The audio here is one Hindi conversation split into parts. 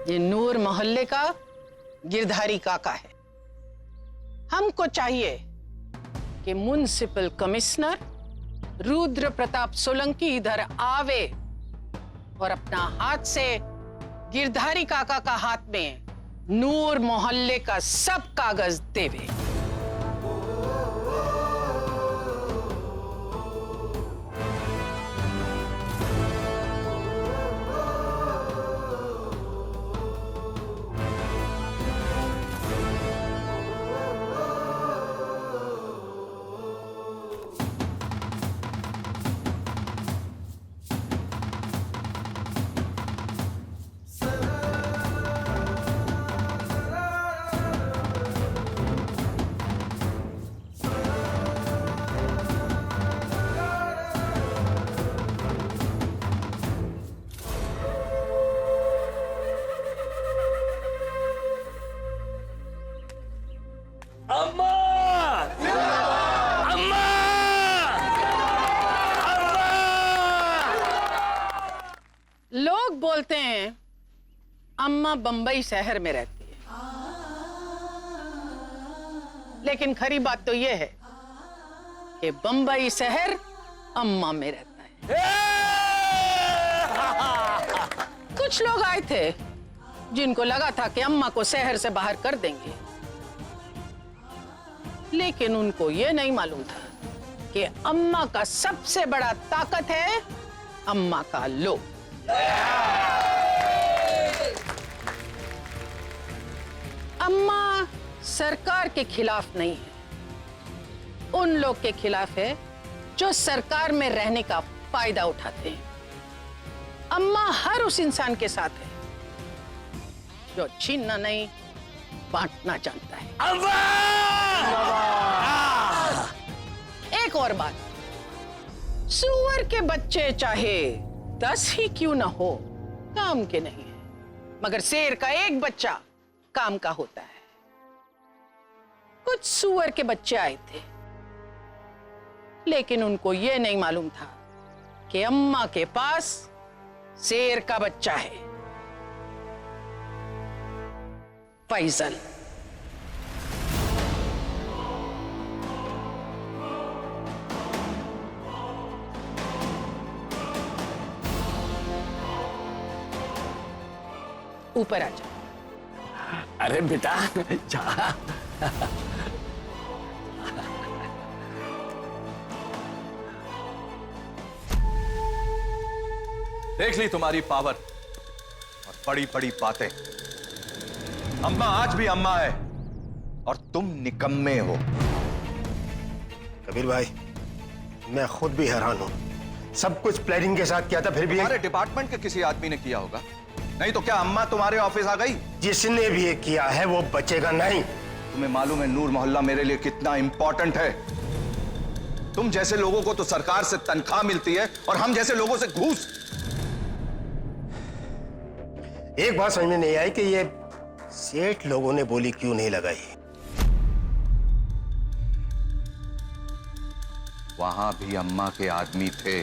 ये नूर मोहल्ले का गिरधारी काका है। हमको चाहिए कि म्युनिसिपल कमिश्नर रुद्र प्रताप सोलंकी इधर आवे और अपना हाथ से गिरधारी काका का हाथ में नूर मोहल्ले का सब कागज देवे। अम्मा! अम्मा! अम्मा! लोग बोलते हैं अम्मा बंबई शहर में रहती है, लेकिन खरी बात तो यह है कि बंबई शहर अम्मा में रहता है। कुछ लोग आए थे जिनको लगा था कि अम्मा को शहर से बाहर कर देंगे, लेकिन उनको यह नहीं मालूम था कि अम्मा का सबसे बड़ा ताकत है अम्मा का लोभ। अम्मा सरकार के खिलाफ नहीं है, उन लोग के खिलाफ है जो सरकार में रहने का फायदा उठाते हैं। अम्मा हर उस इंसान के साथ है जो छीनना नहीं बांटना जानता है। अम्मा! एक और बात, सूअर के बच्चे चाहे 10 ही क्यों ना हो काम के नहीं है, मगर शेर का एक बच्चा काम का होता है। कुछ सूअर के बच्चे आए थे, लेकिन उनको यह नहीं मालूम था कि अम्मा के पास शेर का बच्चा है, फैजल। ऊपर आ जा। अरे बेटा जा। देख ली तुम्हारी पावर और बड़ी बड़ी बातें। अम्मा आज भी अम्मा है और तुम निकम्मे हो। कबीर भाई, मैं खुद भी हैरान हूं। सब कुछ प्लानिंग के साथ किया था, फिर भी हमारे डिपार्टमेंट के किसी आदमी ने किया होगा, नहीं तो क्या अम्मा तुम्हारे ऑफिस आ गई? जिसने भी ये किया है वो बचेगा नहीं। तुम्हें मालूम है नूर मोहल्ला मेरे लिए कितना इंपॉर्टेंट है? तुम जैसे लोगों को तो सरकार से तनख्वाह मिलती है और हम जैसे लोगों से घूस। एक बात समझ में नहीं आई कि ये सेठ लोगों ने बोली क्यों नहीं लगाई। वहां भी अम्मा के आदमी थे,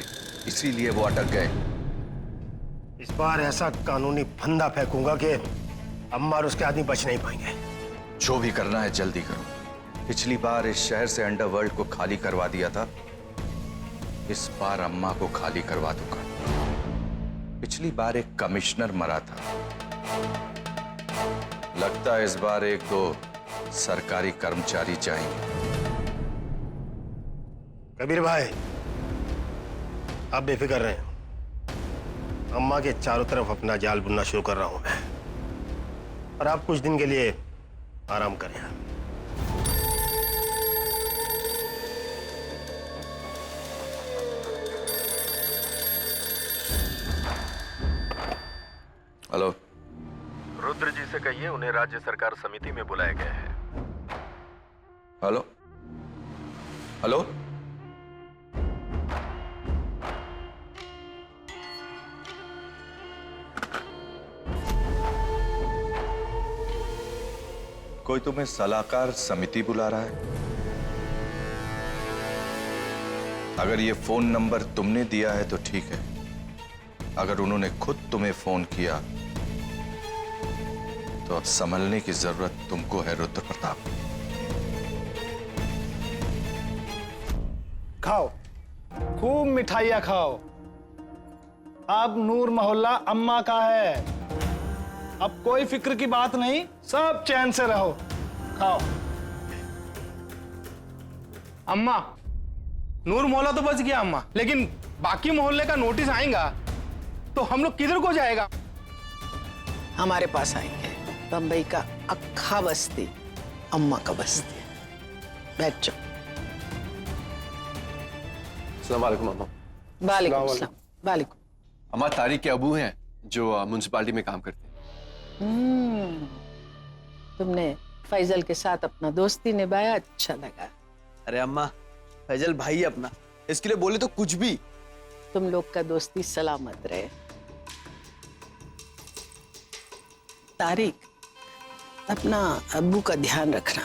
इसीलिए वो अटक गए। इस बार ऐसा कानूनी फंदा फेंकूंगा कि अम्मा और उसके आदमी बच नहीं पाएंगे। जो भी करना है जल्दी करो। पिछली बार इस शहर से अंडरवर्ल्ड को खाली करवा दिया था, इस बार अम्मा को खाली करवा दूंगा। पिछली बार एक कमिश्नर मरा था, लगता है इस बार एक दो सरकारी कर्मचारी चाहिए। कबीर भाई, आप बेफिक्र रहें। अम्मा के चारों तरफ अपना जाल बुनना शुरू कर रहा हूं मैं, और आप कुछ दिन के लिए आराम करें। हेलो, रुद्र जी से कहिए उन्हें राज्य सरकार समिति में बुलाया गया है। हेलो, हेलो, कोई तुम्हें सलाहकार समिति बुला रहा है? अगर ये फोन नंबर तुमने दिया है तो ठीक है, अगर उन्होंने खुद तुम्हें फोन किया तो अब संभलने की जरूरत तुमको है रुद्र प्रताप। खाओ, खूब मिठाइयाँ खाओ। अब नूर मोहल्ला अम्मा का है। अब कोई फिक्र की बात नहीं, सब चैन से रहो। खाओ। अम्मा, नूर मोहल्ला तो बच गया अम्मा, लेकिन बाकी मोहल्ले का नोटिस आएगा तो हम लोग किधर को जाएगा? हमारे पास आएंगे। बंबई का अक्खा बस्ती अम्मा का बस्ती है। बैठ जाओ। अस्सलाम वालेकुम अम्मा। वालेकुम सलाम। वालेकुम। अम्मा तारिक के अबू हैं जो म्युनिसिपालिटी में काम करते हैं। तुमने फैजल के साथ अपना दोस्ती निभाया, अच्छा लगा। अरे अम्मा, फैजल भाई है अपना, इसके लिए बोले तो कुछ भी। तुम लोग का दोस्ती सलामत रहे। तारिक, अपना अब्बू का ध्यान रखना,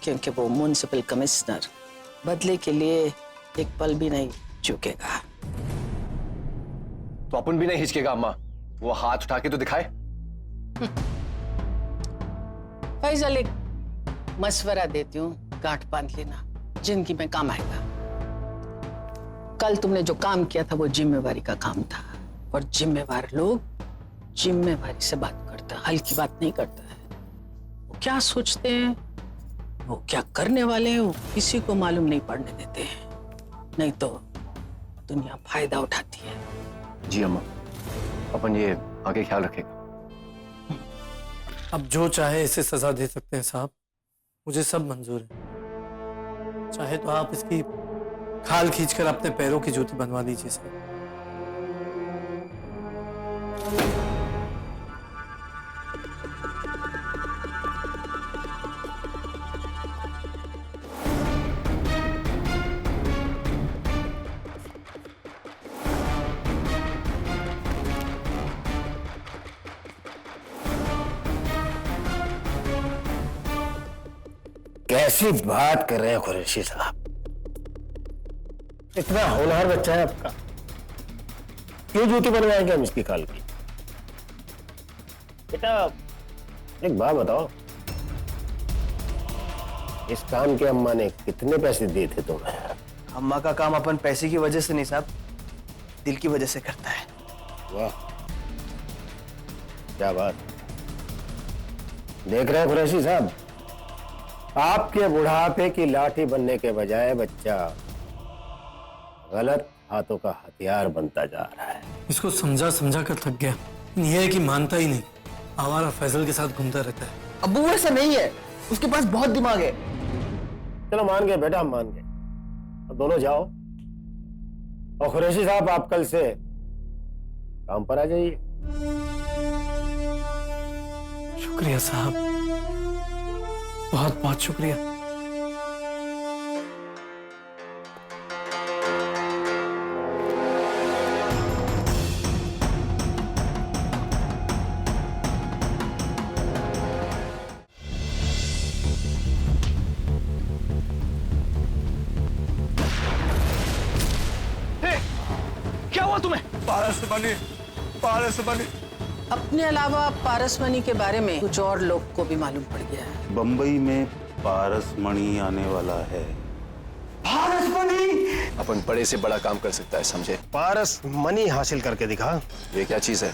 क्योंकि वो म्युनिसिपल कमिश्नर बदले के लिए एक पल भी नहीं चूकेगा। तो अपन भी नहीं हिचकेगा अम्मा, वो हाथ उठा के तो दिखाए। फैजल, एक मशवरा देती हूँ, गांठ बांध लेना, जिंदगी में काम आएगा। कल तुमने जो काम किया था वो जिम्मेवारी का काम था, और जिम्मेवार लोग जिम्मेवारी से बात करते हैं, हल्की बात नहीं करता है। वो क्या सोचते हैं, वो क्या करने वाले हैं, वो किसी को मालूम नहीं पड़ने देते हैं, नहीं तो दुनिया फायदा उठाती है। जी अम्मा, अपन ये आगे ख्याल रखेगा। अब जो चाहे इसे सजा दे सकते हैं साहब, मुझे सब मंजूर है। चाहे तो आप इसकी खाल खींचकर अपने पैरों की जूती बनवा लीजिए साहब। कैसी बात कर रहे हैं कुरैशी साहब? इतना होनहार बच्चा है आपका, क्यों जूती बनवाएंगे हम इसकी खाल की? बेटा एक बात बताओ, इस काम के अम्मा ने कितने पैसे दिए थे तुम्हें? अम्मा का काम अपन पैसे की वजह से नहीं साहब, दिल की वजह से करता है। वाह, क्या बात। देख रहे हैं कुरैशी साहब, आपके बुढ़ापे की लाठी बनने के बजाय बच्चा गलत हाथों का हथियार बनता जा रहा है। इसको समझा समझा कर थक गया, ये है कि मानता ही नहीं, आवारा फैजल के साथ घूमता रहता है। अब्बू ऐसा नहीं है, उसके पास बहुत दिमाग है। चलो मान गए बेटा, हम मान गए। अब दोनों जाओ, और कुरैशी साहब आप कल से काम पर आ जाइए। शुक्रिया साहब, बहुत बहुत शुक्रिया। क्या हुआ तुम्हें? पारस बनी। अपने अलावा पारसमणि के बारे में कुछ और लोग को भी मालूम पड़ गया है। बंबई में पारसमणि आने वाला है। अपन बड़े से बड़ा काम कर सकता है, समझे? पारस मनी हासिल करके दिखा। ये क्या चीज है?